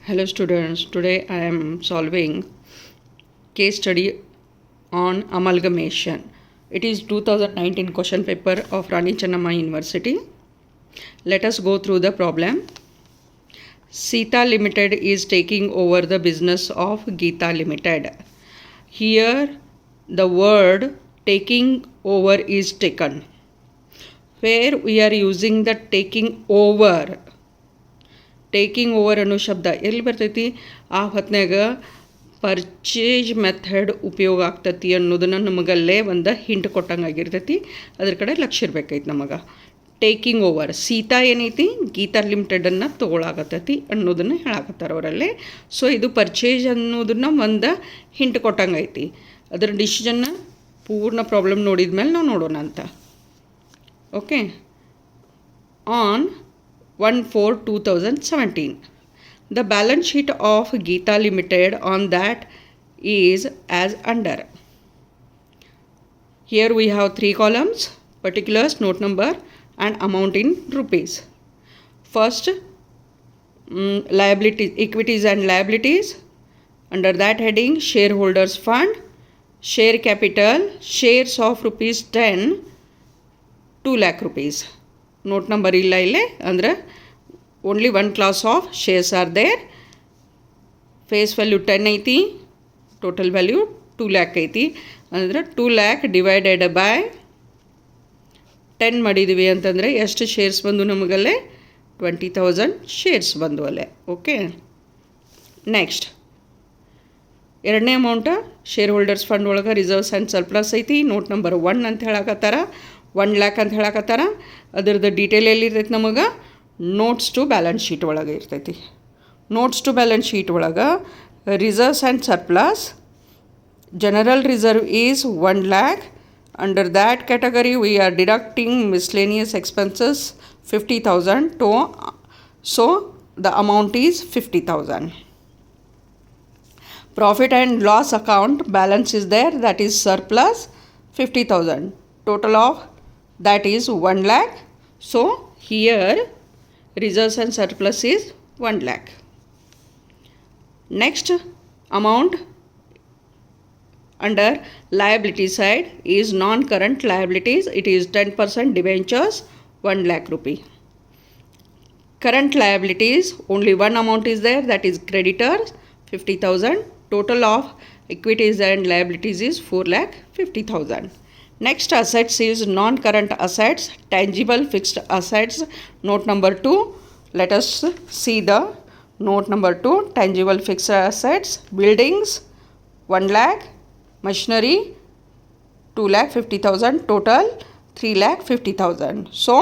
Hello students, today I am solving case study on amalgamation. It is 2019 question paper of Rani Chennamma University. Let us go through the problem. Sita Limited is taking over the business of Geeta Limited. Here the word taking over is taken. Where we are using the taking over. Taking over ಅನ್ನೋ ಶಬ್ದ ಎಲ್ಲಿ ಬರ್ತೈತಿ ಆ ಹೊತ್ನಾಗ purchase method ಉಪಯೋಗ ಆಗ್ತೈತಿ ಅನ್ನೋದನ್ನು ನಮಗಲ್ಲೇ ಒಂದು ಹಿಂಟ್ ಕೊಟ್ಟಂಗೆ ಆಗಿರ್ತೈತಿ. ಅದ್ರ ಕಡೆ ಲಕ್ಷ್ಯ ಇರ್ಬೇಕೈತಿ ನಮಗೆ. ಟೇಕಿಂಗ್ ಓವರ್ ಸೀತಾ ಏನೈತಿ ಗೀತಾ ಲಿಮಿಟೆಡನ್ನು ತೊಗೊಳಾಗತ್ತೈತಿ ಅನ್ನೋದನ್ನು ಹೇಳಾಕತ್ತಾರೆ ಅವರಲ್ಲೇ. ಸೊ ಇದು ಪರ್ಚೇಜ್ ಅನ್ನೋದನ್ನು ಒಂದು ಹಿಂಟ್ ಕೊಟ್ಟಂಗೆ ಐತಿ. ಅದರ ಡಿಸಿಷನ್ನ ಪೂರ್ಣ ಪ್ರಾಬ್ಲಮ್ ನೋಡಿದ ಮೇಲೆ ನಾವು ನೋಡೋಣ ಅಂತ. Okay, on 1/4/2017. The balance sheet of Geeta Limited on that is as under. Here we have 3 columns: particulars, note number and amount in rupees. First, liabilities, equities and liabilities. Under that heading, shareholders fund, share capital, shares of rupees 10, 2 lakh rupees. Note number ಇಲ್ಲ ಇಲ್ಲೇ ಅಂದರೆ only one class of shares are there. Face value 10 ಐತಿ, total value 2 lakh ಐತಿ. ಅಂದರೆ 2 lakh divided by 10 ಮಾಡಿದ್ವಿ ಅಂತಂದರೆ ಎಷ್ಟು shares ಬಂದು ನಮಗಲ್ಲೇ 20,000 ಶೇರ್ಸ್ ಬಂದು ಅಲ್ಲೇ. ಓಕೆ, ನೆಕ್ಸ್ಟ್ ಎರಡನೇ ಅಮೌಂಟ ಶೇರ್ ಹೋಲ್ಡರ್ಸ್ ಫಂಡ್ ಒಳಗೆ ರಿಸರ್ವ್ಸ್ ಆ್ಯಂಡ್ ಸರ್ಪ್ಲಸ್ ಐತಿ. ನೋಟ್ ನಂಬರ್ 1 ಅಂತ ಹೇಳಕತ್ತಾರ, 1 lakh ಅಂತ ಹೇಳಕತ್ತಾರ. ಅದರದ್ದು ಡೀಟೇಲ್ ಎಲ್ಲಿರ್ತೈತಿ ನಮಗೆ ನೋಟ್ಸ್ ಟು ಬ್ಯಾಲೆನ್ಸ್ ಶೀಟ್ ಒಳಗೆ ಇರ್ತೈತಿ. ನೋಟ್ಸ್ ಟು ಬ್ಯಾಲೆನ್ಸ್ ಶೀಟ್ ಒಳಗೆ reserves and surplus general reserve is 1 lakh. Under that category we are deducting miscellaneous expenses 50,000 to so the amount is 50,000. Profit and loss account balance is there, that is surplus 50,000. Total of that is 1 lakh. So here reserves and surplus is 1 lakh. Next amount under liability side is non-current liabilities. It is 10% debentures, 1 lakh rupee. Current liabilities only one amount is there, that is creditors 50,000. Total of equities and liabilities is 4,50,000. Next assets is non-current assets, tangible fixed assets. Note number 2. Let us see the note number 2. Tangible fixed assets, buildings 1 lakh, machinery 2,50,000, total 3,50,000. So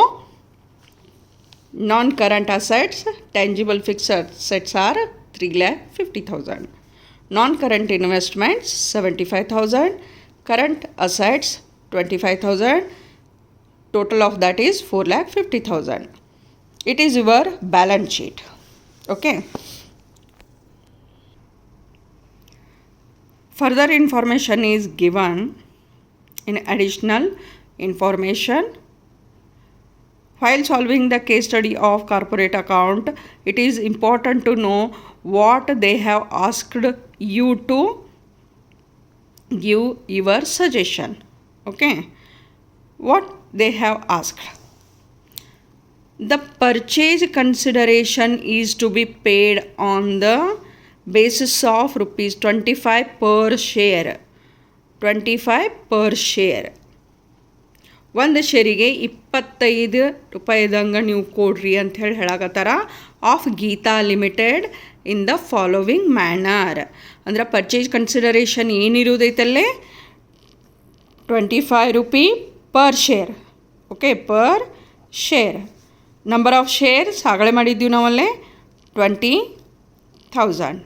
non-current assets, tangible fixed assets are 3,50,000. Non-current investments 75,000, current assets 25,000, total of that is 4,50,000. It is your balance sheet. Okay. Further information is given in additional information. While solving the case study of corporate account, it is important to know what they have asked you to give your suggestion. Okay, what they have asked: the purchase consideration is to be paid on the basis of rupees 25 per share. 25 per share. ಒಂದು ಶೇರಿಗೆ 25 ರೂಪಾಯಿದಂಗೆ ನೀವು ಕೊಡ್ರಿ ಅಂಥೇಳಿ ಹೇಳಕತ್ತಾರ. Of Geetha limited in the following manner. ಅಂದ್ರೆ purchase consideration ಏನಿರೋದೈತಲ್ಲೇ 25 rupee per share. Okay, per share. Number of shares ಆಗಲೇ ಮಾಡಿದ್ದೀವಿ ನಾವಲ್ಲೇ 20,000.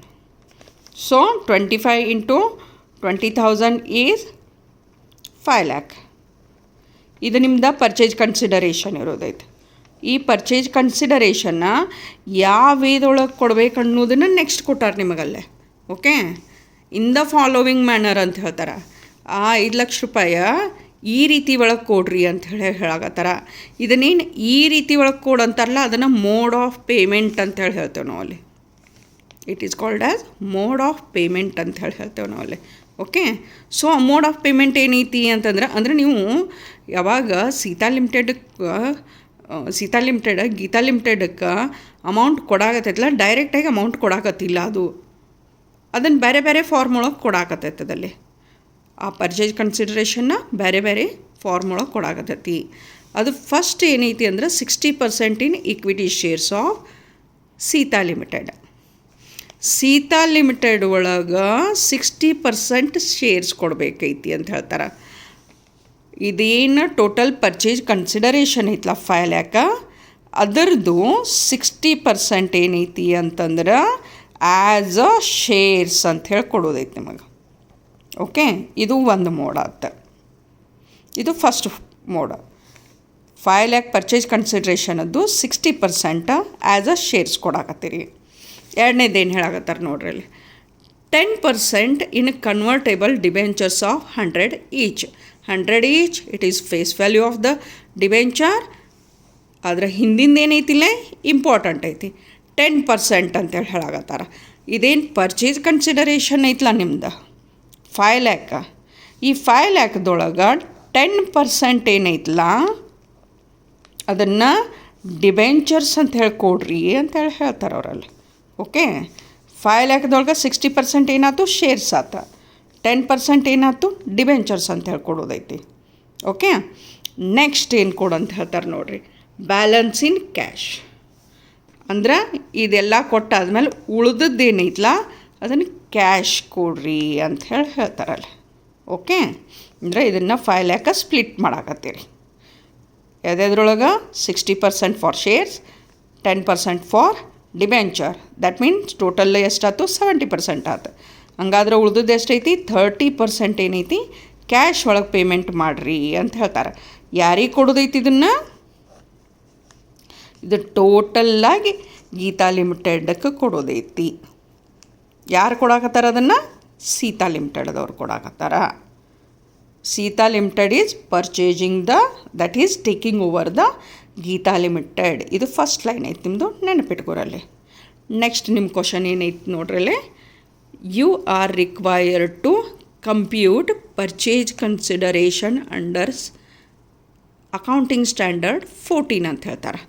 So 25 into 20,000 is 5 lakh. ಇದು ನಿಮ್ದು ಪರ್ಚೇಸ್ ಕನ್ಸಿಡರೇಷನ್ ಇರೋದೈತೆ. ಈ ಪರ್ಚೇಸ್ ಕನ್ಸಿಡರೇಷನ್ನ ಯಾವ ವೇದೊಳಗೆ ಕೊಡ್ಬೇಕು ಅನ್ನೋದನ್ನು ನೆಕ್ಸ್ಟ್ ಕೊಟ್ಟಾರೆ ನಿಮಗಲ್ಲೇ. Okay, in the following manner ಅಂತ ಹೇಳ್ತಾರೆ. ಆ 5 ಲಕ್ಷ ರೂಪಾಯಿ ಈ ರೀತಿ ಒಳಗೆ ಕೊಡ್ರಿ ಅಂತ ಹೇಳಾಕತ್ತಾರ. ಇದನ್ನೇನು ಈ ರೀತಿ ಒಳಗೆ ಕೊಡು ಅಂತಾರಲ್ಲ, ಅದನ್ನು ಮೋಡ್ ಆಫ್ ಪೇಮೆಂಟ್ ಅಂತೇಳಿ ಹೇಳ್ತೇವೆ ನಾವು ಅಲ್ಲಿ. It is called as mode of payment ಅಂತ ಹೇಳ್ತೇವೆ ನಾವಲ್ಲಿ. Okay, so mode of payment ಏನೈತಿ ಅಂತಂದ್ರೆ, ಅಂದರೆ ನೀವು ಯಾವಾಗ ಗೀತಾ ಲಿಮಿಟೆಡ್ಗೆ ಅಮೌಂಟ್ ಕೊಡಾಕತ್ತೈತಲ್ಲ, ಡೈರೆಕ್ಟಾಗಿ ಅಮೌಂಟ್ ಕೊಡಾಕತ್ತಿಲ್ಲ, ಅದನ್ನು ಬೇರೆ ಬೇರೆ ಫಾರ್ಮ್ ಒಳಗೆ ಕೊಡಾಕತ್ತೈತದಲ್ಲಿ. ಆ ಪರ್ಚೇಸ್ ಕನ್ಸಿಡ್ರೇಷನ್ನ ಬೇರೆ ಬೇರೆ ಫಾರ್ಮ್ ಒಳಗೆ ಕೊಡಾಕತ್ತೈತಿ. ಅದು ಫಸ್ಟ್ ಏನೈತಿ ಅಂದ್ರೆ 60% ಇನ್ equity shares of Sita limited. Sita limited ಒಳಗೆ 60% ಶೇರ್ಸ್ ಕೊಡಬೇಕೈತಿ ಅಂತ ಹೇಳ್ತಾರೆ. ಇದೇನು ಟೋಟಲ್ ಪರ್ಚೇಸ್ ಕನ್ಸಿಡರೇಷನ್ ಐತಲ್ಲ 5 lakh, ಅದರದ್ದು 60% ಏನೈತಿ ಅಂತಂದ್ರೆ ಆ್ಯಸ್ ಅ ಶೇರ್ಸ್ ಅಂತ ಹೇಳಿ ಕೊಡೋದೈತಿ ನಿಮಗೆ. ಓಕೆ, ಇದು ಒಂದು ಮೋಡ್ ಆತ. ಇದು ಫಸ್ಟ್ ಮೋಡ್. 5 lakh ಪರ್ಚೇಸ್ ಕನ್ಸಿಡ್ರೇಷನದ್ದು 60% ಆ್ಯಸ್ ಅ ಶೇರ್ಸ್ ಕೊಡಾಕತ್ತೀರಿ. ಎರಡನೇದೇನು ಹೇಳಾಕತ್ತಾರೆ ನೋಡ್ರಿ ಅಲ್ಲಿ, 10% in convertible debentures of 100 each. 100 each, it is face value of the debenture. ಅದರ ಹಿಂದಿಂದ ಏನೈತಿಲ್ಲ ಇಂಪಾರ್ಟೆಂಟ್ ಐತಿ, 10% ಅಂತೇಳಿ ಹೇಳಾಕತ್ತಾರ. ಇದೇನು ಪರ್ಚೇಸ್ ಕನ್ಸಿಡರೇಷನ್ ಐತಲ್ಲ ನಿಮ್ದು 5 lakh, ಈ 5 lakhದೊಳಗೆ 10% ಏನೈತಲ್ಲ ಅದನ್ನು ಡಿಬೆಂಚರ್ಸ್ ಅಂತ ಹೇಳಿ ಕೊಡ್ರಿ ಅಂತೇಳಿ ಹೇಳ್ತಾರೆ ಅವರಲ್ಲಿ. ಓಕೆ, 5 lakhದೊಳಗೆ 60% ಏನಾಯ್ತು ಶೇರ್ಸ್ ಆತ, 10% ಏನಾಯ್ತು ಡಿಬೆಂಚರ್ಸ್ ಅಂತ ಹೇಳಿ ಕೊಡೋದೈತಿ. ಓಕೆ, ನೆಕ್ಸ್ಟ್ ಏನು ಕೊಡು ಅಂತ ಹೇಳ್ತಾರೆ ನೋಡಿರಿ, ಬ್ಯಾಲೆನ್ಸ್ ಇನ್ ಕ್ಯಾಶ್. ಅಂದ್ರೆ ಇದೆಲ್ಲ ಕೊಟ್ಟಾದ್ಮೇಲೆ ಉಳಿದದ್ದೇನೈತಲ್ಲ ಅದನ್ನು ಕ್ಯಾಶ್ ಕೊಡ್ರಿ ಅಂತ ಹೇಳಿ ಹೇಳ್ತಾರಲ್ಲ. ಓಕೆ, ಅಂದರೆ ಇದನ್ನು 5 lakh ಸ್ಪ್ಲಿಟ್ ಮಾಡಾಕತ್ತೀರಿ. ಯಾವುದ್ರೊಳಗೆ 60% for shares, 10% for debenture. That means total ಎಷ್ಟಾಯ್ತು 70% ಆಯ್ತು. ಹಂಗಾದ್ರೆ ಉಳಿದದ್ದು ಎಷ್ಟೈತಿ 30% ಏನೈತಿ ಕ್ಯಾಶ್ ಒಳಗೆ ಪೇಮೆಂಟ್ ಮಾಡಿರಿ ಅಂತ ಹೇಳ್ತಾರೆ. ಯಾರಿಗೆ ಕೊಡೋದೈತಿ ಇದನ್ನು? ಇದು ಟೋಟಲ್ಲಾಗಿ ಗೀತಾ ಲಿಮಿಟೆಡ್ಗೆ ಕೊಡೋದೈತಿ. ಯಾರು ಕೊಡಾಕತ್ತಾರ ಅದನ್ನು? ಸೀತಾ ಲಿಮಿಟೆಡ್ದವ್ರು ಕೊಡಾಕತ್ತಾರ. Sita limited is purchasing that is taking over the Gita limited. ಇದು ಫಸ್ಟ್ ಲೈನ್ ಐತಿ ನಿಮ್ಮದು, ನೆನಪಿಟ್ಕೊರಲ್ಲಿ. ನೆಕ್ಸ್ಟ್ ನಿಮ್ಮ ಕ್ವಶನ್ ಏನೈತಿ ನೋಡ್ರಲ್ಲಿ, you are required to compute purchase consideration under accounting standard 14 ಅಂತ ಹೇಳ್ತಾರೆ.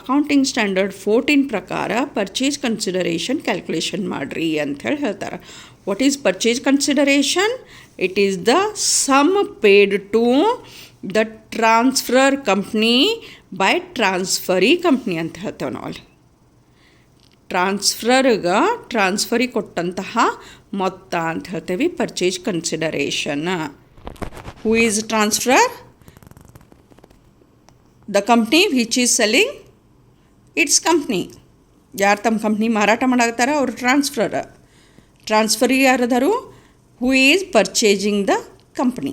ಅಕೌಂಟಿಂಗ್ ಸ್ಟ್ಯಾಂಡರ್ಡ್ 14 ಪ್ರಕಾರ ಪರ್ಚೇಸ್ ಕನ್ಸಿಡರೇಷನ್ ಕ್ಯಾಲ್ಕುಲೇಷನ್ ಮಾಡಿರಿ ಅಂಥೇಳಿ ಹೇಳ್ತಾರೆ. What is purchase consideration? It is the sum paid to the transferor company by transferee company ಅಂತ ಹೇಳ್ತೇವೆ ನಾವು ಅಲ್ಲಿ. ಟ್ರಾನ್ಸ್ಫರಿಗೆ ಕೊಟ್ಟಂತಹ ಮೊತ್ತ ಅಂತ ಹೇಳ್ತೇವೆ purchase consideration. Who is transferor? The company which is selling its company. ಯಾರು ತಮ್ಮ ಕಂಪ್ನಿ ಮಾರಾಟ ಮಾಡಾಕತ್ತಾರ ಅವರು ಟ್ರಾನ್ಸ್ಫರಿ ಯಾರದಾರು? Who is purchasing the company.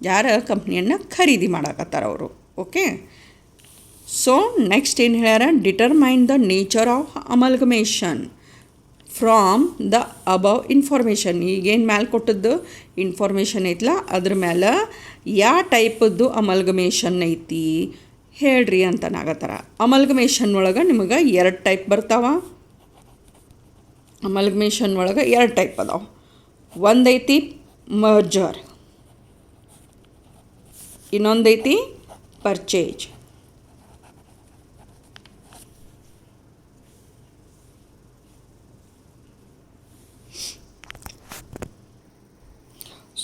ಯಾರ ಕಂಪ್ನಿಯನ್ನು ಖರೀದಿ ಮಾಡಾಕತ್ತಾರ ಅವರು. ಓಕೆ, ಸೊ ನೆಕ್ಸ್ಟ್ ಏನು ಹೇಳ್ಯಾರ, determine the nature of ಅಮಲ್ಗಮೇಷನ್ from the above information. ಈಗೇನು ಮ್ಯಾಲೆ ಕೊಟ್ಟದ್ದು ಇನ್ಫಾರ್ಮೇಷನ್ ಐತಲ್ಲ ಅದ್ರ ಮೇಲೆ ಯಾವ ಟೈಪದ್ದು ಅಮಲ್ಗಮೇಷನ್ ಐತಿ ಹೇಳ್ರಿ ಅಂತನಾಗತ್ತಾರ. ಅಮಲ್ಗಮೇಷನ್ ಒಳಗೆ ನಿಮಗೆ 2 ಟೈಪ್ ಬರ್ತಾವ. ಅಮಲ್ಗಮೇಷನ್ ಒಳಗೆ 2 ಟೈಪ್ ಅದಾವ. ಒಂದೈತಿ ಮರ್ಜರ್, ಇನ್ನೊಂದೈತಿ ಪರ್ಚೇಜ್.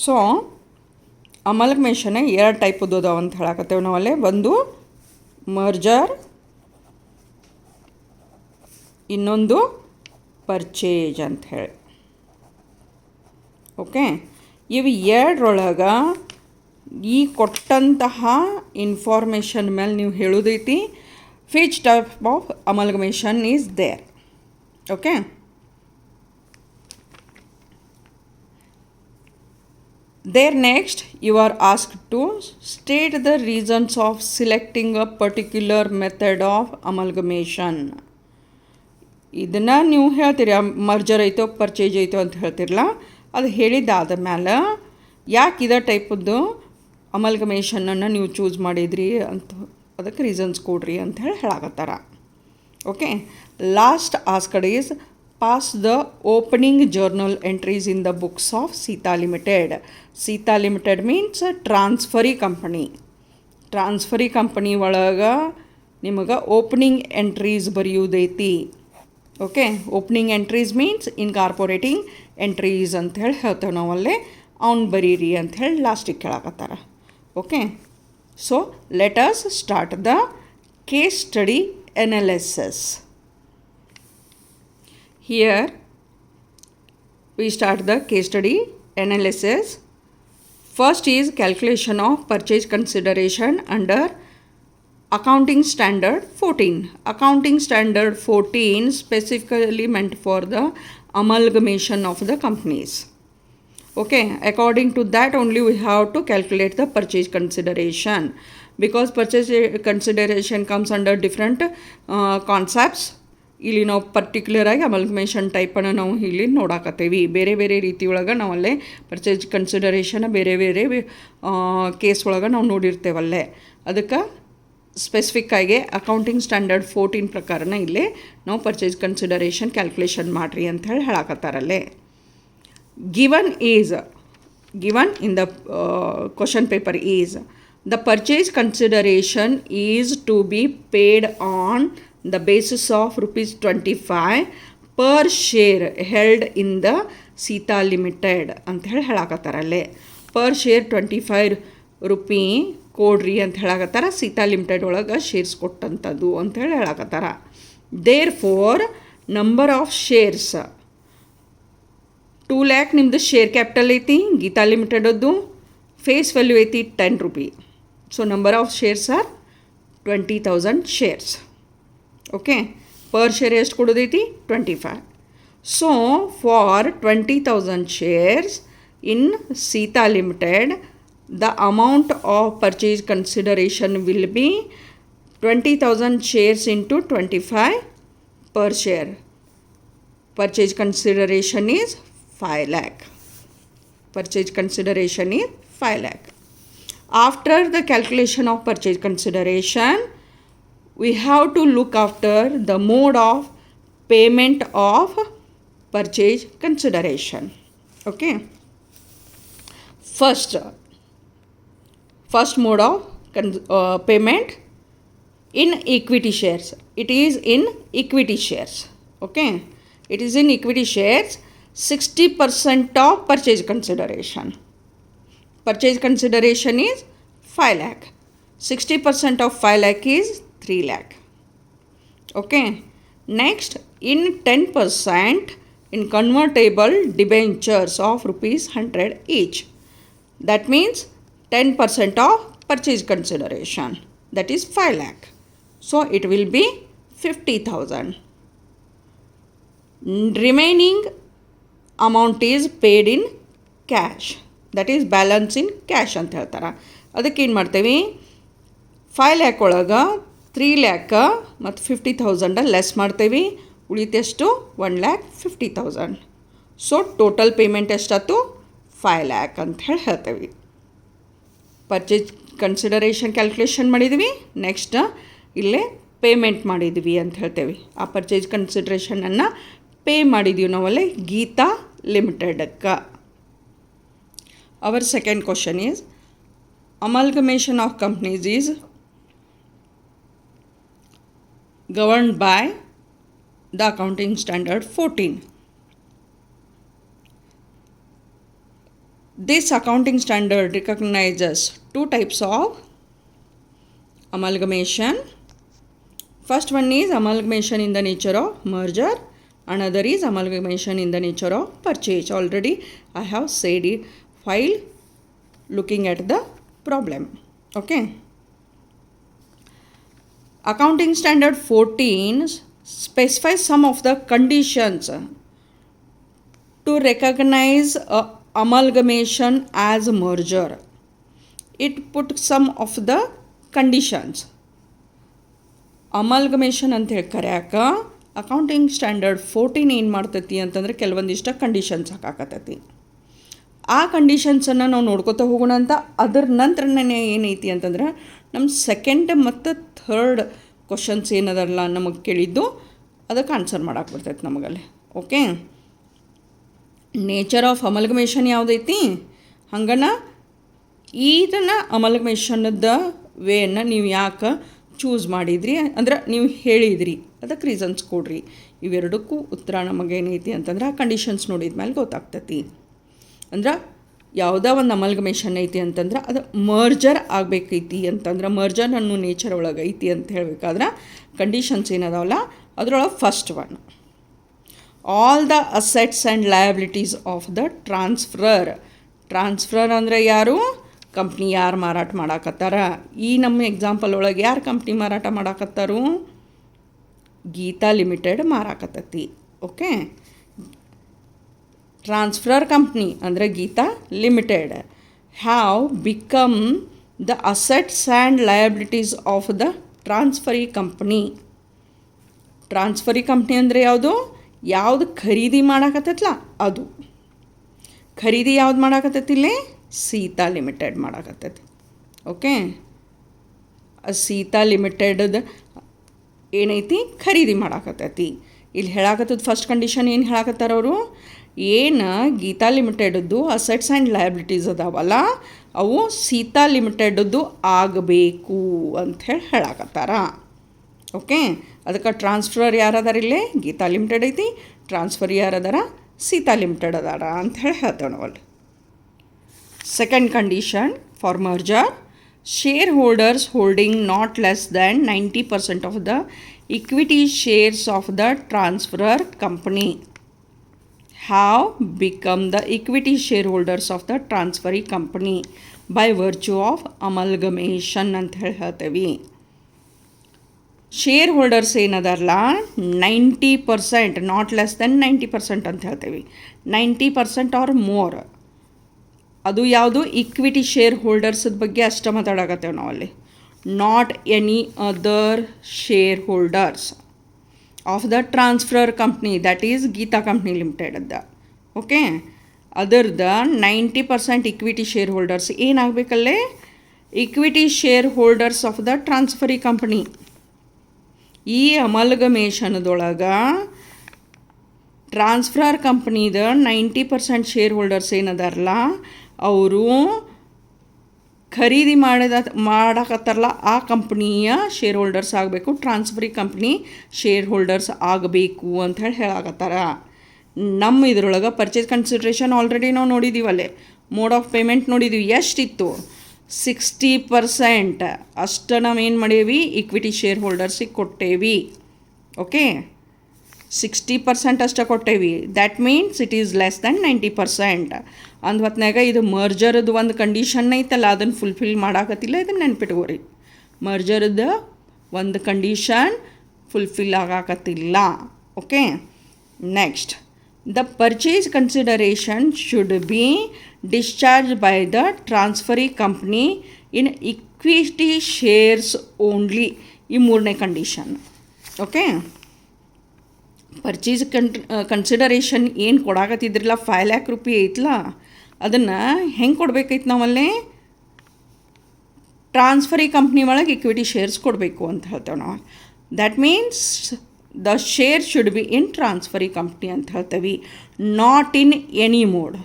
ಸೊ ಅಮಲ್ಗಮೇಷನ್ 2 ಟೈಪದ್ದು ಅದಾವ ಅಂತ ಹೇಳಕತ್ತೇವೆ ನಾವಲ್ಲೇ. ಒಂದು ಮರ್ಜರ್, ಇನ್ನೊಂದು ಪರ್ಚೇಜ್ ಅಂತ ಹೇಳಿ. ಓಕೆ, ಇವು 2ರೊಳಗೆ ಈ ಕೊಟ್ಟಂತಹ ಇನ್ಫಾರ್ಮೇಷನ್ ಮೇಲೆ ನೀವು ಹೇಳೋದೈತಿ which type of amalgamation is there. Okay, there next you are asked to state the reasons of selecting a particular method of amalgamation. ಇದನ್ನು ನೀವು ಹೇಳ್ತೀರಿ, ಮರ್ಜರ್ ಐತೋ ಪರ್ಚೇಜ್ ಐತೋ ಅಂತ ಹೇಳ್ತಿರಲ್ಲ, ಅದು ಹೇಳಿದ್ದಾದ ಮೇಲೆ ಯಾಕೆ ಇದೇ ಟೈಪದ್ದು ಅಮಲ್ಗಮೇಷನನ್ನು ನೀವು ಚೂಸ್ ಮಾಡಿದ್ರಿ ಅಂತ ಅದಕ್ಕೆ ರೀಸನ್ಸ್ ಕೊಡ್ರಿ ಅಂತ ಹೇಳಾಕತ್ತಾರ. Okay, last asked is pass the opening journal entries in the books of Sita Limited. Sita Limited means a transferee company. Transferee company ಒಳಗೆ ನಿಮಗೆ ಓಪನಿಂಗ್ ಎಂಟ್ರೀಸ್ ಬರೆಯುವುದೈತಿ. Okay, opening entries means incorporating entries ಅಂಥೇಳಿ ಹೇಳ್ತೇವೆ ನಾವಲ್ಲೇ. ಅವ್ನು ಬರೀರಿ ಅಂಥೇಳಿ ಲಾಸ್ಟಿಗೆ ಕೇಳಕತ್ತಾರ. Okay, so let us start the case study analysis. Here we start the case study analysis. First is calculation of purchase consideration under Accounting Standard 14. Accounting Standard 14 specifically meant for the amalgamation of the companies. Okay, according to that only we have to calculate the purchase consideration, because purchase consideration comes under different concepts. ಇಲ್ಲಿ ನಾವು ಪರ್ಟಿಕ್ಯುಲರಾಗಿ ಅಮಲ್ಗಮೇಷನ್ ಟೈಪನ್ನು ನಾವು ಇಲ್ಲಿ ನೋಡಾಕತ್ತೇವೆ. ಬೇರೆ ಬೇರೆ ರೀತಿ ಒಳಗೆ ನಾವಲ್ಲೇ purchase consideration ಬೇರೆ ಬೇರೆ ಕೇಸ್ ಒಳಗೆ ನಾವು ನೋಡಿರ್ತೇವಲ್ಲೇ. ಅದಕ್ಕೆ ಸ್ಪೆಸಿಫಿಕ್ಕಾಗಿ ಅಕೌಂಟಿಂಗ್ ಸ್ಟ್ಯಾಂಡರ್ಡ್ 14 ಪ್ರಕಾರನ ಇಲ್ಲೇ ನಾವು ಪರ್ಚೇಸ್ ಕನ್ಸಿಡರೇಷನ್ ಕ್ಯಾಲ್ಕುಲೇಷನ್ ಮಾಡಿರಿ ಅಂಥೇಳಿ ಹೇಳಾಕತ್ತಾರಲ್ಲೇ. Given in the question paper is the purchase consideration is to be paid on the basis of rupees 25 per share held in the Sita Limited ಅಂತ ಹೇಳಿ ಹೇಳಾಕತ್ತಾರಲ್ಲೇ. ಪರ್ ಶೇರ್ 25 ರೂಪಿ ಕೊಡ್ರಿ ಅಂತ ಹೇಳಾಕತ್ತಾರ. Sita limited ಒಳಗೆ shares ಕೊಟ್ಟಂಥದ್ದು ಅಂಥೇಳಿ ಹೇಳಾಕತ್ತಾರ. Therefore number of shares 2 lakh ನಿಮ್ಮದು ಶೇರ್ ಕ್ಯಾಪಿಟಲ್ ಐತಿ ಗೀತಾ ಲಿಮಿಟೆಡದ್ದು. ಫೇಸ್ ವ್ಯಾಲ್ಯೂ ಐತಿ 10 rupee. So number of shares are 20,000 shares. Okay, per share ಎಷ್ಟು ಕೊಡೋದೈತಿ 25. So for 20,000 shares in Sita Limited, the amount of purchase consideration will be 20,000 shares into 25 per share. Purchase consideration is 5 lakh. Purchase consideration is 5 lakh. After the calculation of purchase consideration, we have to look after the mode of payment of purchase consideration. Okay. First mode of payment in equity shares. It is in equity shares. Okay. It is in equity shares. 60% of purchase consideration. Purchase consideration is 5 lakh. 60% of 5 lakh is 3 lakh. Okay. Next, in 10% in convertible debentures of rupees 100 each. That means 10% of purchase consideration. That is 5 lakh. So it will be 50,000. Remaining amount is paid in cash. That is balance in cash ಅಂತ ಹೇಳ್ತಾರೆ. ಅದಕ್ಕೆ ಏನು ಮಾಡ್ತೇವೆ, 5 lakh ಒಳಗೆ 3 lakh ಮತ್ತು 50,000 less ಮಾಡ್ತೇವೆ. ಉಳಿತೆಷ್ಟು 1,50,000. So total payment ಎಷ್ಟಾಯ್ತು 5 lakh ಅಂತ ಹೇಳಿ ಹೇಳ್ತೇವೆ. ಪರ್ಚೇಸ್ ಕನ್ಸಿಡರೇಷನ್ ಕ್ಯಾಲ್ಕುಲೇಷನ್ ಮಾಡಿದ್ವಿ. ನೆಕ್ಸ್ಟ್ ಇಲ್ಲೇ ಪೇಮೆಂಟ್ ಮಾಡಿದ್ವಿ ಅಂತ ಹೇಳ್ತೇವೆ. ಆ ಪರ್ಚೇಸ್ ಕನ್ಸಿಡರೇಷನನ್ನು ಪೇ ಮಾಡಿದ್ದೀವಿ ನಾವಲ್ಲೇ Geetha ಲಿಮಿಟೆಡಕ್ಕೆ. Our second question is, amalgamation of companies is governed by the Accounting Standard 14. This accounting standard recognizes 2 types of amalgamation. First one is amalgamation in the nature of merger. Another is amalgamation in the nature of purchase. Already I have said it while looking at the problem. Okay. Accounting Standard 14 specifies some of the conditions to recognize amalgamation as a merger. It put some of the conditions. ಅಮಲ್ಗಮೇಷನ್ ಅಂತ ಹೇಳಿ ಕರ್ಯಾಕ accounting standard 14 ಏನು ಮಾಡ್ತೈತಿ ಅಂತಂದರೆ ಕೆಲವೊಂದಿಷ್ಟು conditions ಹಾಕಾಕತ್ತೈತಿ. ಆ ಕಂಡೀಷನ್ಸನ್ನು ನಾವು ನೋಡ್ಕೋತಾ ಹೋಗೋಣ ಅಂತ. ಅದರ ನಂತರನೇ ಏನೈತಿ ಅಂತಂದ್ರೆ ನಮ್ಮ ಸೆಕೆಂಡ್ ಮತ್ತು ಥರ್ಡ್ ಕ್ವಶನ್ಸ್ ಏನದಲ್ಲ ನಮಗೆ ಕೇಳಿದ್ದು ಅದಕ್ಕೆ ಆನ್ಸರ್ ಮಾಡಕ್ಕೆ ಬರ್ತೈತೆ ನಮಗಲ್ಲಿ. ಓಕೆ. ನೇಚರ್ ಆಫ್ ಅಮಲ್ಗಮೇಷನ್ ಯಾವುದೈತಿ ಹಂಗನ ಇದನ್ನು ಅಮಲ್ಗಮೇಷನ್ದ ವೇಯನ್ನು ನೀವು ಯಾಕೆ ಚೂಸ್ ಮಾಡಿದ್ರಿ ಅಂದ್ರೆ ನೀವು ಹೇಳಿದ್ರಿ ಅದಕ್ಕೆ ರೀಸನ್ಸ್ ಕೊಡ್ರಿ. ಇವೆರಡಕ್ಕೂ ಉತ್ತರ ನಮಗೇನೈತಿ ಅಂತಂದ್ರೆ ಆ ಕಂಡೀಷನ್ಸ್ ನೋಡಿದ ಮೇಲೆ ಗೊತ್ತಾಗ್ತೈತಿ. ಅಂದ್ರೆ ಯಾವುದೋ ಒಂದು ಅಮಲ್ಗಮೇಷನ್ ಐತಿ ಅಂತಂದ್ರೆ ಅದು ಮರ್ಜರ್ ಆಗಬೇಕೈತಿ ಅಂತಂದ್ರೆ ಮರ್ಜರ್ ಅನ್ನೋ ನೇಚರ್ ಒಳಗೆ ಐತಿ ಅಂತ ಹೇಳಬೇಕಾದ್ರೆ ಕಂಡೀಷನ್ಸ್ ಏನದಾವಲ್ಲ ಅದರೊಳಗೆ first one, all the assets and liabilities of the transferor. Transferor ಅಂದರೆ ಯಾರು? ಕಂಪ್ನಿ ಯಾರು ಮಾರಾಟ ಮಾಡಾಕತ್ತಾರ. ಈ ನಮ್ಮ ಎಕ್ಸಾಂಪಲ್ ಒಳಗೆ ಯಾರು ಕಂಪ್ನಿ ಮಾರಾಟ ಮಾಡಾಕತ್ತಾರು? ಗೀತಾ ಲಿಮಿಟೆಡ್ ಮಾರಾಕತ್ತತಿ. ಓಕೆ. ಟ್ರಾನ್ಸ್ಫರರ್ ಕಂಪ್ನಿ ಅಂದರೆ Gita limited have become the assets and liabilities of the transferee company. Transferee company ಅಂದರೆ ಯಾವುದು? ಯಾವುದು ಖರೀದಿ ಮಾಡಾಕತ್ತೈತಲ್ಲ ಅದು. ಖರೀದಿ ಯಾವ್ದು ಮಾಡಾಕತ್ತೈತಿ ಇಲ್ಲಿ? ಸೀತಾ ಲಿಮಿಟೆಡ್ ಮಾಡಾಕತ್ತೈತಿ. ಓಕೆ. ಸೀತಾ ಲಿಮಿಟೆಡ್ ಏನೈತಿ? ಖರೀದಿ ಮಾಡಾಕತ್ತೈತಿ. ಇಲ್ಲಿ ಹೇಳಾಕತ್ತದ ಫಸ್ಟ್ ಕಂಡೀಷನ್ ಏನು ಹೇಳಾಕತ್ತಾರ ಅವರು? ಏನು ಗೀತಾ ಲಿಮಿಟೆಡದ್ದು ಅಸೆಟ್ಸ್ ಆ್ಯಂಡ್ ಲಯಬಿಲಿಟೀಸ್ ಅದಾವಲ್ಲ ಅವು ಸೀತಾ ಲಿಮಿಟೆಡದ್ದು ಆಗಬೇಕು ಅಂಥೇಳಿ ಹೇಳಾಕತ್ತಾರ. ಓಕೆ. ಅದಕ್ಕೆ ಟ್ರಾನ್ಸ್ಫರರ್ ಯಾರದಾರ ಇಲ್ಲಿ? ಗೀತಾ ಲಿಮಿಟೆಡ್ ಐತಿ. ಟ್ರಾನ್ಸ್ಫರ್ ಯಾರದಾರ? ಸೀತಾ ಲಿಮಿಟೆಡ್ ಅದಾರ ಅಂಥೇಳಿ ಹೇಳ್ತೇವೆ ನಾವು ಅಲ್ಲಿ. Second condition for merger, share holders holding not less than 90% of the equity shares of the transferor company have become the equity share holders of the transferee company by virtue of amalgamation ಅಂತ ಹೇಳ್ತೇವೆ. Share holders ಏನದಾರಲ್ಲ 90%, not less then 90% ಅಂತ ಹೇಳ್ತೇವೆ. 90% R more ಅದು ಯಾವುದು? Equity share ಹೋಲ್ಡರ್ಸದ ಬಗ್ಗೆ ಅಷ್ಟೇ ಮಾತಾಡಕತ್ತೇವೆ ನಾವು ಅಲ್ಲಿ. Not any other share holders of the transferor company that is Gita company ಲಿಮಿಟೆಡದ. ಓಕೆ. ಅದರ್ದ 90% ಇಕ್ವಿಟಿ ಶೇರ್ ಹೋಲ್ಡರ್ಸ್ ಏನಾಗಬೇಕಲ್ಲೇ? Equity share holders of the transferee company. ಈ ಅಮಲ್ಗಮೇಷನ್ದೊಳಗೆ ಟ್ರಾನ್ಸ್ಫರರ್ ಕಂಪ್ನಿದ 90% ಶೇರ್ ಹೋಲ್ಡರ್ಸ್ ಏನದಾರಲ್ಲ ಅವರು ಖರೀದಿ ಮಾಡಕತ್ತಾರಲ್ಲ ಆ ಕಂಪ್ನಿಯ ಶೇರ್ ಹೋಲ್ಡರ್ಸ್ ಆಗಬೇಕು, ಟ್ರಾನ್ಸ್ಫರಿ ಕಂಪ್ನಿ ಶೇರ್ ಹೋಲ್ಡರ್ಸ್ ಆಗಬೇಕು ಅಂಥೇಳಿ ಹೇಳಾಕತ್ತಾರ. ನಮ್ಮ ಇದ್ರೊಳಗೆ ಪರ್ಚೇಸ್ ಕನ್ಸಿಡ್ರೇಷನ್ ಆಲ್ರೆಡಿ ನಾವು ನೋಡಿದ್ದೀವಲ್ಲೇ. ಮೋಡ್ ಆಫ್ ಪೇಮೆಂಟ್ ನೋಡಿದ್ದೀವಿ. ಎಷ್ಟಿತ್ತು? 60%. ಅಷ್ಟು ನಾವೇನು ಮಾಡೇವಿ? ಇಕ್ವಿಟಿ ಶೇರ್ ಹೋಲ್ಡರ್ಸಿಗೆ ಕೊಟ್ಟೇವಿ. ಓಕೆ. 60% ಅಷ್ಟೇ ಕೊಟ್ಟೇವಿ. That means it is less than 90%. ಅಂದ ಹೊತ್ನಾಗ ಇದು ಮರ್ಜರ್ದು ಒಂದು ಕಂಡೀಷನ್ ಐತಲ್ಲ ಅದನ್ನು ಫುಲ್ಫಿಲ್ ಮಾಡಾಕತ್ತಿಲ್ಲ. ಇದನ್ನು ನೆನ್ಪಿಟ್ಕೋರಿ. ಮರ್ಜರ್ದು ಒಂದು ಕಂಡೀಷನ್ ಫುಲ್ಫಿಲ್ ಆಗಾಕತ್ತಿಲ್ಲ. Okay. Next, the purchase consideration should be discharge by the transferee company in equity shares only. ಈ ಮೂರನೇ ಕಂಡೀಷನ್. ಓಕೆ. ಪರ್ಚೇಸ್ ಕನ್ಸಿಡರೇಷನ್ ಏನು ಕೊಡಾಕತ್ತಿದ್ರಲ್ಲ 5 lakh ರೂಪಾಯಿ ಐತಲ್ಲ ಅದನ್ನು ಹೆಂಗೆ ಕೊಡ್ಬೇಕೈತೆ ನಾವಲ್ಲೇ? ಟ್ರಾನ್ಸ್ಫರಿ ಕಂಪ್ನಿ ಒಳಗೆ ಇಕ್ವಿಟಿ ಶೇರ್ಸ್ ಕೊಡಬೇಕು ಅಂತ ಹೇಳ್ತೇವೆ ನಾವು. That means the share should be in transferee company ಅಂತ ಹೇಳ್ತೇವೆ, not in any mode.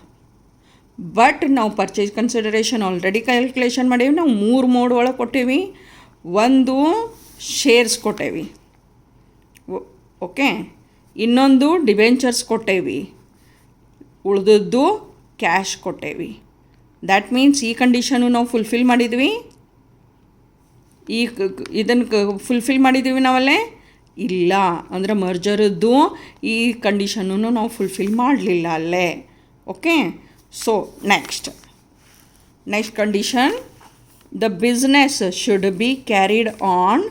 But ನಾವು ಪರ್ಚೇಸ್ ಕನ್ಸಿಡರೇಷನ್ ಆಲ್ರೆಡಿ ಕ್ಯಾಲ್ಕುಲೇಷನ್ ಮಾಡೇವಿ. ನಾವು 3 ಮೋಡ್ ಒಳಗೆ ಕೊಟ್ಟೇವಿ. ಒಂದು ಶೇರ್ಸ್ ಕೊಟ್ಟೇವಿ. ಓಕೆ. ಇನ್ನೊಂದು ಡಿಬೆಂಚರ್ಸ್ ಕೊಟ್ಟೇವಿ. ಉಳಿದದ್ದು ಕ್ಯಾಶ್ ಕೊಟ್ಟೇವಿ. ದ್ಯಾಟ್ ಮೀನ್ಸ್ ಈ ಕಂಡೀಷನು ನಾವು ಫುಲ್ಫಿಲ್ ಮಾಡಿದ್ವಿ. ಇದನ್ನು ಫುಲ್ಫಿಲ್ ಮಾಡಿದ್ದೀವಿ ನಾವಲ್ಲೇ? ಇಲ್ಲ. ಅಂದರೆ ಮರ್ಜರದ್ದು ಈ ಕಂಡೀಷನನ್ನು ನಾವು ಫುಲ್ಫಿಲ್ ಮಾಡಲಿಲ್ಲ ಅಲ್ಲೇ. Okay. So next condition, the business should be carried on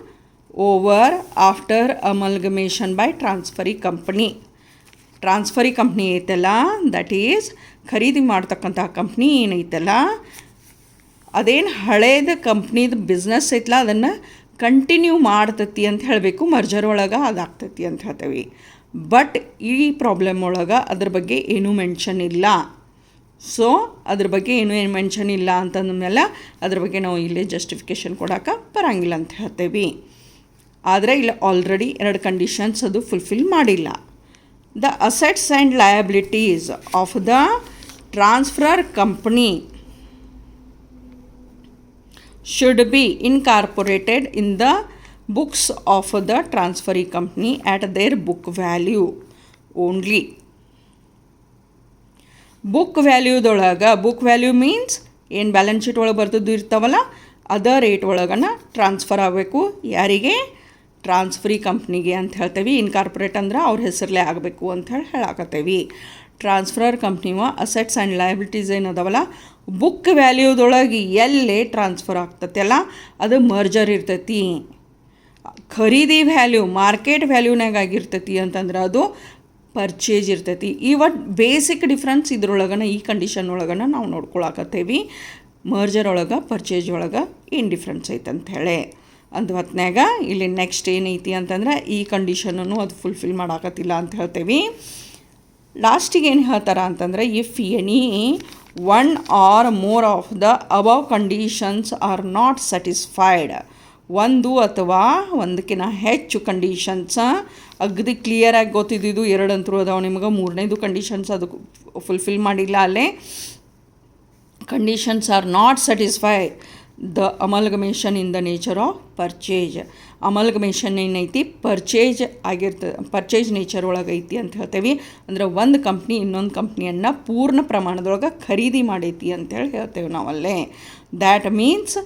over after ಅಮಲ್ಗಮೇಷನ್ by transferee company. Transferee company ಐತಲ್ಲ ದಟ್ ಈಸ್ ಖರೀದಿ ಮಾಡ್ತಕ್ಕಂಥ ಕಂಪ್ನಿ ಏನೈತಲ್ಲ ಅದೇನು ಹಳೇದು ಕಂಪ್ನಿದು ಬಿಸ್ನೆಸ್ ಐತಲ್ಲ ಅದನ್ನು ಕಂಟಿನ್ಯೂ ಮಾಡ್ತತಿ ಅಂತ ಹೇಳಬೇಕು. ಮರ್ಜರ್ ಒಳಗೆ ಅದಾಗ್ತತಿ ಅಂತ ಹೇಳ್ತೇವೆ. ಬಟ್ ಈ ಪ್ರಾಬ್ಲಮ್ ಒಳಗೆ ಅದ್ರ ಬಗ್ಗೆ ಏನೂ ಮೆನ್ಷನ್ ಇಲ್ಲ. ಸೊ ಅದ್ರ ಬಗ್ಗೆ ಏನು ಮೆನ್ಷನ್ ಇಲ್ಲ ಅಂತಂದಮೇಲೆ ಅದ್ರ ಬಗ್ಗೆ ನಾವು ಇಲ್ಲೇ ಜಸ್ಟಿಫಿಕೇಷನ್ ಕೊಡೋಕೆ ಬರೋಂಗಿಲ್ಲ ಅಂತ ಹೇಳ್ತೇವೆ. ಆದರೆ ಇಲ್ಲಿ ಆಲ್ರೆಡಿ 2 ಕಂಡೀಷನ್ಸ್ ಅದು ಫುಲ್ಫಿಲ್ ಮಾಡಿಲ್ಲ. The assets and liabilities of the transfer company should be incorporated in the books of the transferee company at their book value only. Book ವ್ಯಾಲ್ಯೂದೊಳಗೆ, ಬುಕ್ ವ್ಯಾಲ್ಯೂ ಮೀನ್ಸ್ ಏನು ಬ್ಯಾಲೆನ್ಸ್ ಶೀಟ್ ಒಳಗೆ ಬರ್ತದ್ದು ಇರ್ತಾವಲ್ಲ ಅದ rate ಒಳಗನ transfer ಆಗಬೇಕು. ಯಾರಿಗೆ? Transferee ಕಂಪ್ನಿಗೆ ಅಂತ ಹೇಳ್ತೇವೆ. ಇನ್ಕಾರ್ಪೊರೇಟ್ ಅಂದ್ರೆ ಅವ್ರ ಹೆಸರಲ್ಲೇ ಆಗಬೇಕು ಅಂತ ಹೇಳಾಕತ್ತೇವೆ. ಟ್ರಾನ್ಸ್ಫರರ್ ಕಂಪ್ನಿವ ಅಸೆಟ್ಸ್ ಆ್ಯಂಡ್ ಲಯಬಿಲಿಟೀಸ್ ಏನದವಲ್ಲ ಬುಕ್ ವ್ಯಾಲ್ಯೂದೊಳಗೆ ಎಲ್ಲೇ ಟ್ರಾನ್ಸ್ಫರ್ ಆಗ್ತೈತಲ್ಲ ಅದು ಮರ್ಜರ್ ಇರ್ತೈತಿ. ಖರೀದಿ ವ್ಯಾಲ್ಯೂ ಮಾರ್ಕೆಟ್ ವ್ಯಾಲ್ಯೂನಾಗ ಆಗಿರ್ತೈತಿ ಅಂತಂದ್ರೆ ಅದು ಪರ್ಚೇಜ್ ಇರ್ತೈತಿ. ಈ ಒಟ್ಟು ಬೇಸಿಕ್ ಡಿಫ್ರೆನ್ಸ್ ಇದ್ರೊಳಗನ ಈ ಕಂಡೀಷನ್ ಒಳಗನ ನಾವು ನೋಡ್ಕೊಳಕತ್ತೇವಿ. ಮರ್ಜರ್ ಒಳಗೆ ಪರ್ಚೇಜ್ ಒಳಗೆ ಏನು ಡಿಫ್ರೆನ್ಸ್ ಐತೆ ಅಂಥೇಳಿ ಅಂದ ಹೊತ್ನ್ಯಾಗ ಇಲ್ಲಿ ನೆಕ್ಸ್ಟ್ ಏನೈತಿ ಅಂತಂದ್ರೆ ಈ ಕಂಡೀಷನನ್ನು ಅದು ಫುಲ್ಫಿಲ್ ಮಾಡಾಕತ್ತಿಲ್ಲ ಅಂತ ಹೇಳ್ತೇವೆ. ಲಾಸ್ಟಿಗೆ ಏನು ಹೇಳ್ತಾರ ಅಂತಂದ್ರೆ if any one or more of the above conditions are not satisfied, ಒಂದು ಅಥವಾ ಒಂದಕ್ಕಿಂತ ಹೆಚ್ಚು ಕಂಡೀಷನ್ಸ್ ಅಗದಿ ಕ್ಲಿಯರಾಗಿ ಗೊತ್ತಿದ್ದು ಎರಡಂತರೂ ಅದಾವೆ ನಿಮಗೆ. ಮೂರನೇದು ಕಂಡೀಷನ್ಸ್ ಅದು ಫುಲ್ಫಿಲ್ ಮಾಡಿಲ್ಲ. ಅಲ್ಲೇ conditions are not satisfied the amalgamation in the nature of purchase. Amalgamation ಏನೈತಿ ಪರ್ಚೇಜ್ ಆಗಿರ್ತದೆ, ಪರ್ಚೇಜ್ ನೇಚರ್ ಒಳಗೆ ಐತಿ ಅಂತ ಹೇಳ್ತೇವೆ. ಅಂದ್ರೆ ಒಂದು ಕಂಪ್ನಿ ಇನ್ನೊಂದು ಕಂಪ್ನಿಯನ್ನು ಪೂರ್ಣ ಪ್ರಮಾಣದೊಳಗೆ ಖರೀದಿ ಮಾಡೈತಿ ಅಂತೇಳಿ ಹೇಳ್ತೇವೆ ನಾವಲ್ಲೇ. That means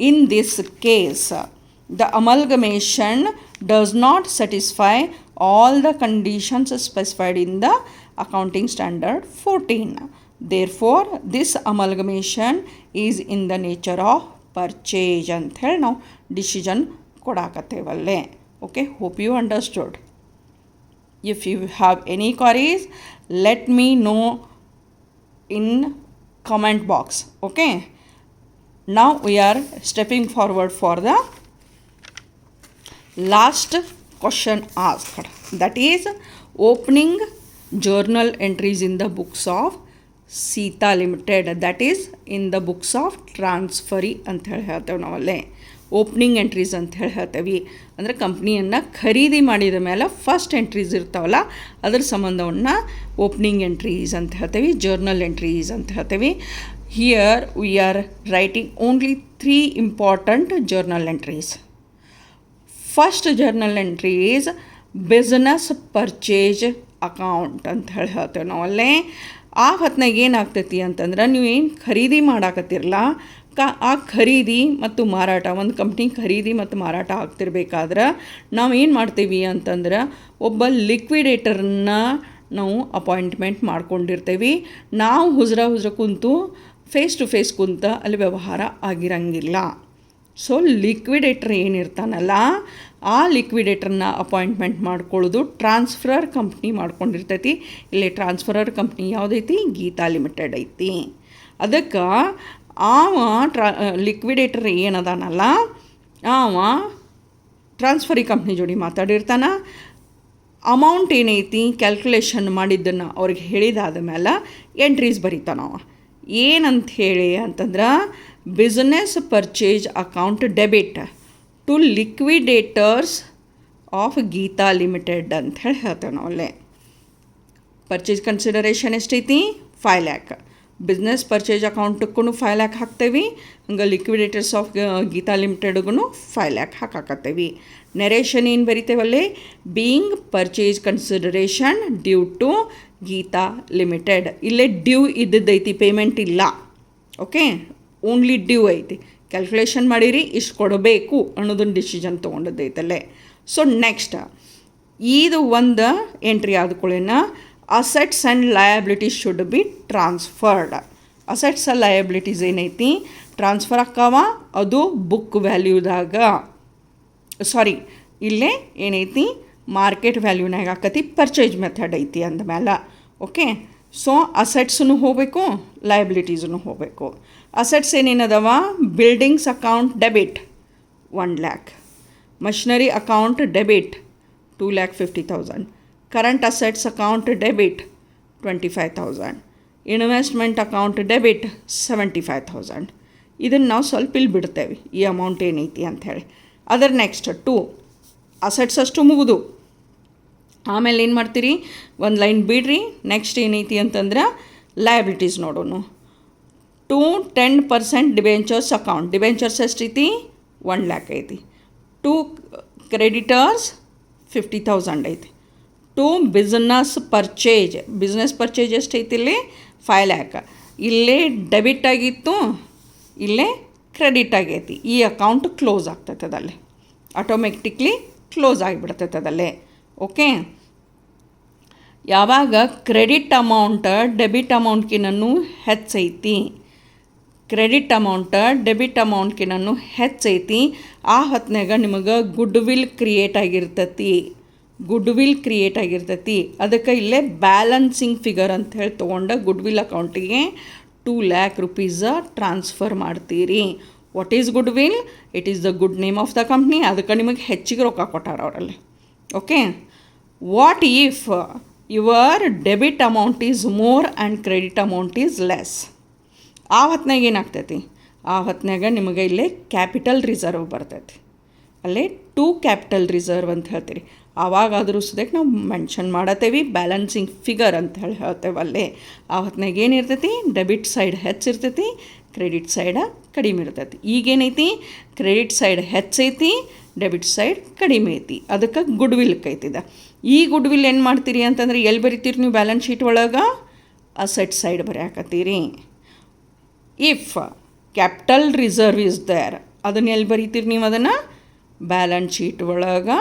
in this case the amalgamation does not satisfy all the conditions specified in the accounting standard 14. Therefore this amalgamation is in the nature of purchase ಅಂತ ಹೇಳಿ ನಾವು ಡಿಸಿಷನ್ ಕೊಡಾಕತ್ತೇವಲ್ಲೇ. Okay, hope you understood. If you have any queries let me know in comment box. Okay, now we are stepping forward for the last question asked, that is opening journal entries in the books of Sita Limited, that is in the books of transferee ಅಂತ ಹೇಳಿ ಹೇಳ್ತೇವೆ ನಾವಲ್ಲೇ. Opening entries ಅಂತ ಹೇಳಿ ಹೇಳ್ತೇವೆ. ಅಂದರೆ ಕಂಪ್ನಿಯನ್ನು ಖರೀದಿ ಮಾಡಿದ ಮೇಲೆ ಫಸ್ಟ್ ಎಂಟ್ರೀಸ್ ಇರ್ತಾವಲ್ಲ ಅದ್ರ ಸಂಬಂಧವನ್ನು ಓಪ್ನಿಂಗ್ ಎಂಟ್ರೀಸ್ ಅಂತ ಹೇಳ್ತೇವೆ, ಜರ್ನಲ್ ಎಂಟ್ರೀಸ್ ಅಂತ ಹೇಳ್ತೇವೆ. Here we are writing only 3 important journal entries. First journal entry is business purchase account ಅಂತ ಹೇಳಿ ಹೇಳ್ತೇವೆ ನಾವಲ್ಲೇ. ಆ ಹೊತ್ನಾಗ ಏನಾಗ್ತೈತಿ ಅಂತಂದ್ರೆ ನೀವು ಏನು ಖರೀದಿ ಮಾಡಾಕತ್ತಿರಲ್ಲ ಆ ಖರೀದಿ ಮತ್ತು ಮಾರಾಟ, ಒಂದು ಕಂಪ್ನಿ ಖರೀದಿ ಮತ್ತು ಮಾರಾಟ ಆಗ್ತಿರ್ಬೇಕಾದ್ರೆ ನಾವು ಏನು ಮಾಡ್ತೀವಿ ಅಂತಂದ್ರೆ ಒಬ್ಬ ಲಿಕ್ವಿಡೇಟರ್ನ ನಾವು ಅಪಾಯಿಂಟ್ಮೆಂಟ್ ಮಾಡ್ಕೊಂಡಿರ್ತೇವೆ. ನಾವು ಹುಜ್ರ ಕುಂತು ಫೇಸ್ ಟು ಫೇಸ್ ಕುಂತ ಅಲ್ಲಿ ವ್ಯವಹಾರ ಆಗಿರಂಗಿಲ್ಲ. ಸೊ ಲಿಕ್ವಿಡೇಟರ್ ಏನಿರ್ತಾನಲ್ಲ ಆ ಲಿಕ್ವಿಡೇಟರ್ನ ಅಪಾಯಿಂಟ್ಮೆಂಟ್ ಮಾಡ್ಕೊಳ್ಳೋದು ಟ್ರಾನ್ಸ್ಫರರ್ ಕಂಪ್ನಿ ಮಾಡ್ಕೊಂಡಿರ್ತೈತಿ. ಇಲ್ಲಿ ಟ್ರಾನ್ಸ್ಫರರ್ ಕಂಪ್ನಿ ಯಾವುದೈತಿ? ಗೀತಾ ಲಿಮಿಟೆಡ್ ಐತಿ. ಅದಕ್ಕೆ ಲಿಕ್ವಿಡೇಟರ್ ಏನದಾನಲ್ಲ ಅವ ಟ್ರಾನ್ಸ್ಫರಿ ಕಂಪ್ನಿ ಜೋಡಿ ಮಾತಾಡಿರ್ತಾನ. ಅಮೌಂಟ್ ಏನೈತಿ ಕ್ಯಾಲ್ಕುಲೇಷನ್ ಮಾಡಿದ್ದನ್ನು ಅವ್ರಿಗೆ ಹೇಳಿದಾದ ಮೇಲೆ ಎಂಟ್ರೀಸ್ ಬರೀತಾನವ. ಏನಂತ ಹೇಳಿ ಅಂತಂದ್ರೆ business purchase account debit to liquidators of Geetha limited ಅಂತ ಹೇಳಿ ಹೇಳ್ತೇವೆ ನಾವಲ್ಲೇ. ಪರ್ಚೇಜ್ ಕನ್ಸಿಡರೇಷನ್ ಎಷ್ಟೈತಿ? 5 lakh. ಬಿಸ್ನೆಸ್ ಪರ್ಚೇಜ್ ಅಕೌಂಟಕ್ಕೂ 5 lakh ಹಾಕ್ತೇವೆ. ಹಂಗೆ ಲಿಕ್ವಿಡೇಟರ್ಸ್ ಆಫ್ ಗೀತಾ ಲಿಮಿಟೆಡ್ಗೂ 5 lakh ಹಾಕಾಕತ್ತೇವೆ. ನೆರೇಷನ್ ಏನು ಬರಿತೇವಲ್ಲೇ? Being purchase consideration due to Gita limited. ಇಲ್ಲೇ ಡ್ಯೂ ಇದ್ದದ್ದೈತಿ, ಪೇಮೆಂಟ್ ಇಲ್ಲ. ಓಕೆ, ಓನ್ಲಿ ಡ್ಯೂ ಐತಿ. ಕ್ಯಾಲ್ಕುಲೇಷನ್ ಮಾಡಿರಿ ಇಷ್ಟು ಕೊಡಬೇಕು ಅನ್ನೋದನ್ನು ಡಿಸಿಷನ್ ತೊಗೊಂಡದ್ದೈತಲ್ಲೇ. ಸೊ ನೆಕ್ಸ್ಟ್ ಇದು ಒಂದು ಎಂಟ್ರಿ ಆದ್ಕೊಳ್ಳೇನ assets and liabilities should be transferred. Assets and liabilities ಏನೈತಿ ಟ್ರಾನ್ಸ್ಫರ್ ಆಕ್ಕಾವ, ಅದು ಬುಕ್ ವ್ಯಾಲ್ಯೂದಾಗ ಇಲ್ಲೇ ಏನೈತಿ ಮಾರ್ಕೆಟ್ ವ್ಯಾಲ್ಯೂನಾಗ ಆಕತಿ. ಪರ್ಚೇಜ್ ಮೆಥಡ್ ಐತಿ ಅಂದಮೇಲೆ. ಓಕೆ, ಸೊ ಅಸೆಟ್ಸೂ ಹೋಗಬೇಕು, ಲಯಬಿಲಿಟೀಸೂ ಹೋಗಬೇಕು. ಅಸೆಟ್ಸ್ ಏನೇನದವ? Buildings account debit 1 lakh, machinery account debit 2,50,000, current assets account debit 25,000, investment account debit 75,000. ಇದನ್ನು ನಾವು ಸ್ವಲ್ಪ ಇಲ್ಲಿ ಬಿಡ್ತೇವೆ ಈ ಅಮೌಂಟ್ ಏನೈತಿ ಅಂಥೇಳಿ. ಅದರ ನೆಕ್ಸ್ಟ್ 2 ಅಸೆಟ್ಸ್ ಅಷ್ಟು ಮುಗಿದು. ಆಮೇಲೆ ಏನು ಮಾಡ್ತೀರಿ, ಒಂದು ಲೈನ್ ಬಿಡ್ರಿ. ನೆಕ್ಸ್ಟ್ ಏನೈತಿ ಅಂತಂದ್ರೆ ಲಯಬಿಲಿಟೀಸ್ ನೋಡೋಣ. To 10% debentures account. ಡಿಬೆಂಚರ್ಸ್ ಎಷ್ಟೈತಿ, 1 lakh ಐತಿ. ಟು ಕ್ರೆಡಿಟರ್ಸ್ 50,000 ಐತಿ. To business purchase. Business purchase ಎಷ್ಟೈತಿ ಇಲ್ಲಿ, 5 lakh. ಇಲ್ಲೇ ಡೆಬಿಟ್ ಆಗಿತ್ತು, ಇಲ್ಲೇ ಕ್ರೆಡಿಟ್ ಆಗೈತಿ. ಈ ಅಕೌಂಟ್ ಕ್ಲೋಸ್ ಆಗ್ತೈತೆ ಅಲ್ಲೇ, ಆಟೋಮೆಟಿಕ್ಲಿ ಕ್ಲೋಸ್ ಆಗಿಬಿಡ್ತೈತೆ ಅದಲ್ಲೇ. ಓಕೆ, ಯಾವಾಗ ಕ್ರೆಡಿಟ್ ಅಮೌಂಟ್ ಡೆಬಿಟ್ ಅಮೌಂಟ್ಕಿನೂ ಹೆಚ್ಚೈತಿ, ಕ್ರೆಡಿಟ್ ಅಮೌಂಟ್ ಡೆಬಿಟ್ ಅಮೌಂಟ್ಕಿನೂ ಹೆಚ್ಚೈತಿ, ಆ ಹೊತ್ನಾಗ ನಿಮಗೆ ಗುಡ್ ವಿಲ್ ಕ್ರಿಯೇಟ್ ಆಗಿರ್ತೈತಿ. ಗುಡ್ ವಿಲ್ ಕ್ರಿಯೇಟ್ ಆಗಿರ್ತೈತಿ. ಅದಕ್ಕೆ ಇಲ್ಲೇ ಬ್ಯಾಲೆನ್ಸಿಂಗ್ ಫಿಗರ್ ಅಂತ ಹೇಳಿ ತೊಗೊಂಡು ಗುಡ್ ವಿಲ್ ಅಕೌಂಟಿಗೆ 2 lakh rupees ಟ್ರಾನ್ಸ್ಫರ್ ಮಾಡ್ತೀರಿ. What is good will? It is the good name of the company. ಅದಕ್ಕೆ ನಿಮಗೆ ಹೆಚ್ಚಿಗೆ ರೊಕ್ಕ ಕೊಟ್ಟಾರ ಅವರಲ್ಲಿ. Okay, what if your debit amount is more and credit amount is less? ಆ ಹೊತ್ನಾಗ ಏನಾಗ್ತೈತಿ, ಆ ಹೊತ್ನಾಗ ನಿಮಗೆ ಇಲ್ಲೇ ಕ್ಯಾಪಿಟಲ್ ರಿಸರ್ವ್ ಬರ್ತೈತಿ. ಅಲ್ಲೇ 2 ಕ್ಯಾಪಿಟಲ್ ರಿಸರ್ವ್ ಅಂತ ಹೇಳ್ತೀರಿ. ಆವಾಗಾದರೂ ಸದ್ಯಕ್ಕೆ ನಾವು ಮೆನ್ಷನ್ ಮಾಡತ್ತೇವೆ ಬ್ಯಾಲೆನ್ಸಿಂಗ್ ಫಿಗರ್ ಅಂತ ಹೇಳಿ ಹೇಳ್ತೇವೆ ಅಲ್ಲೇ. ಆ ಹೊತ್ನಾಗ ಏನಿರ್ತೈತಿ, ಡೆಬಿಟ್ ಸೈಡ್ ಹೆಚ್ಚಿರ್ತೈತಿ, ಕ್ರೆಡಿಟ್ ಸೈಡ ಕಡಿಮೆ ಇರ್ತೈತಿ. ಈಗೇನೈತಿ, ಕ್ರೆಡಿಟ್ ಸೈಡ್ ಹೆಚ್ಚೈತಿ, ಡೆಬಿಟ್ ಸೈಡ್ ಕಡಿಮೆ ಐತಿ. ಅದಕ್ಕೆ ಗುಡ್ ವಿಲ್ ಕೈತಿದ. ಈ ಗುಡ್ ವಿಲ್ ಏನು ಮಾಡ್ತೀರಿ ಅಂತಂದ್ರೆ ಎಲ್ಲಿ ಬರಿತೀರಿ ನೀವು ಬ್ಯಾಲೆನ್ಸ್ ಶೀಟ್ ಒಳಗೆ? ಅಸೆಟ್ ಸೈಡ್ ಬರೆಯಾಕತ್ತೀರಿ. If capital reserve is there, ಅದನ್ನು ಎಲ್ಲಿ ಬರೀತೀರಿ ನೀವು? ಅದನ್ನು ಬ್ಯಾಲೆನ್ಸ್ ಶೀಟ್ ಒಳಗೆ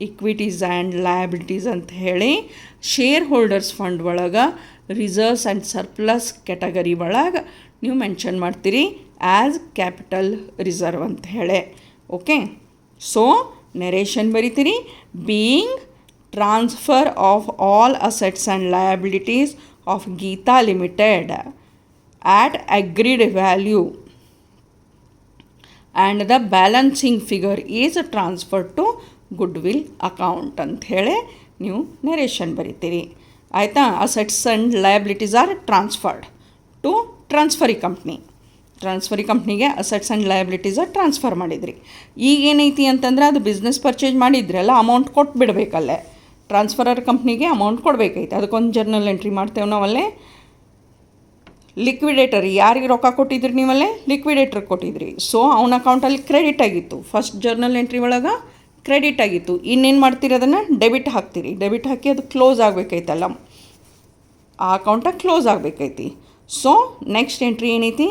ಇಕ್ವಿಟೀಸ್ ಆ್ಯಂಡ್ ಲಯಬಿಲಿಟೀಸ್ ಅಂತ ಹೇಳಿ ಶೇರ್ ಹೋಲ್ಡರ್ಸ್ ಫಂಡ್ ಒಳಗೆ ರಿಸರ್ವ್ಸ್ ಆ್ಯಂಡ್ ಸರ್ಪ್ಲಸ್ ಕ್ಯಾಟಗರಿ ಒಳಗೆ ನೀವು ಮೆನ್ಷನ್ ಮಾಡ್ತೀರಿ ಆ್ಯಸ್ ಕ್ಯಾಪಿಟಲ್ ರಿಸರ್ವ್ ಅಂತ ಹೇಳಿ. ಓಕೆ, ಸೊ ನೆರೇಷನ್ ಬರೀತೀರಿ. Being transfer of all assets and liabilities of Geetha limited at agreed value and the balancing figure is transferred to goodwill account ಅಂತ ಹೇಳಿ ನೀವು narration ಬರೀತೀರಿ. ಆಯಿತಾ? Assets and liabilities are transferred to transferee company. Transferee ಕಂಪ್ನಿಗೆ assets and liabilities transfer ಮಾಡಿದ್ರಿ. ಈಗೇನೈತಿ ಅಂತಂದ್ರೆ ಅದು ಬಿಸ್ನೆಸ್ ಪರ್ಚೇಸ್ ಮಾಡಿದ್ರಲ್ಲ, ಅಮೌಂಟ್ ಕೊಟ್ಟು ಬಿಡಬೇಕಲ್ಲೇ. ಟ್ರಾನ್ಸ್ಫರರ್ ಕಂಪ್ನಿಗೆ ಅಮೌಂಟ್ ಕೊಡಬೇಕೈತೆ. ಅದಕ್ಕೊಂದು ಜರ್ನಲ್ ಎಂಟ್ರಿ ಮಾಡ್ತೇವೆ ನಾವಲ್ಲೇ. ಲಿಕ್ವಿಡೇಟರ್ ಯಾರಿಗೆ ರೊಕ್ಕ ಕೊಟ್ಟಿದ್ರಿ ನೀವಲ್ಲೇ? ಲಿಕ್ವಿಡೇಟರ್ ಕೊಟ್ಟಿದ್ರಿ. ಸೊ ಅವನ ಅಕೌಂಟಲ್ಲಿ ಕ್ರೆಡಿಟ್ ಆಗಿತ್ತು. ಫಸ್ಟ್ ಜರ್ನಲ್ ಎಂಟ್ರಿ ಒಳಗೆ ಕ್ರೆಡಿಟ್ ಆಗಿತ್ತು. ಇನ್ನೇನು ಮಾಡ್ತೀರಿ, ಅದನ್ನು ಡೆಬಿಟ್ ಹಾಕ್ತೀರಿ. ಡೆಬಿಟ್ ಹಾಕಿ ಅದು ಕ್ಲೋಸ್ ಆಗಬೇಕೈತಲ್ಲ, ಆ ಅಕೌಂಟಾಗ ಕ್ಲೋಸ್ ಆಗಬೇಕೈತಿ. ಸೊ ನೆಕ್ಸ್ಟ್ ಎಂಟ್ರಿ ಏನೈತಿ,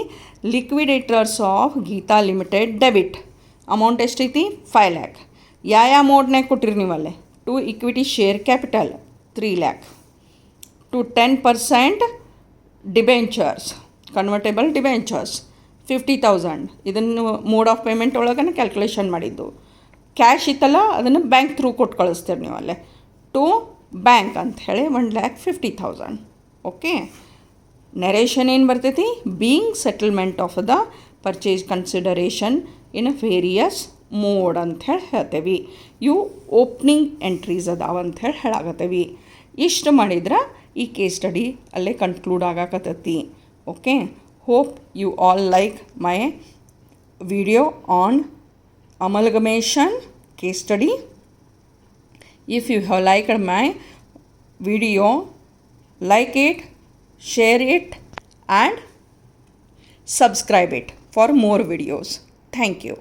liquidators of Geetha limited debit. Amount ಎಷ್ಟೈತಿ? 5 lakh. ಯಾವ ಮೋಡ್ನಾಗ ಕೊಟ್ಟಿರಿ ನೀವಲ್ಲೇ? To equity share capital 3 lakh. To 10% debentures, convertible debentures 50,000. ಇದನ್ನು ಮೋಡ್ ಆಫ್ ಪೇಮೆಂಟ್ ಒಳಗನೆ ಕ್ಯಾಲ್ಕುಲೇಷನ್ ಮಾಡಿದ್ದು. ಕ್ಯಾಶ್ ಇತ್ತಲ್ಲ, ಅದನ್ನು ಬ್ಯಾಂಕ್ ಥ್ರೂ ಕೊಟ್ಟು ಕಳಿಸ್ತೀರಿ ನೀವು ಅಲ್ಲೇ. ಟು ಬ್ಯಾಂಕ್ ಅಂತ ಹೇಳಿ 1,50,000. ಓಕೆ, ನರೇಷನ್ ಏನು ಬರ್ತೈತಿ? Being settlement of the purchase consideration in various mode ಅಂತ ಹೇಳಿ ಹೇಳ್ತೇವೆ. ಇವು ಓಪ್ನಿಂಗ್ ಎಂಟ್ರೀಸ್ ಅದಾವ ಅಂತ ಹೇಳಿ ಹೇಳಾಕತ್ತೇವೆ. ಇಷ್ಟು ಮಾಡಿದ್ರೆ ಈ ಕೇಸ್ ಸ್ಟಡಿ ಅಲ್ಲೇ ಕನ್ಕ್ಲೂಡ್ ಆಗಾಕತ್ತೈತಿ. Okay, hope you all like my video on amalgamation case study. If you have liked my video, like it, share it and subscribe it for more videos. Thank you.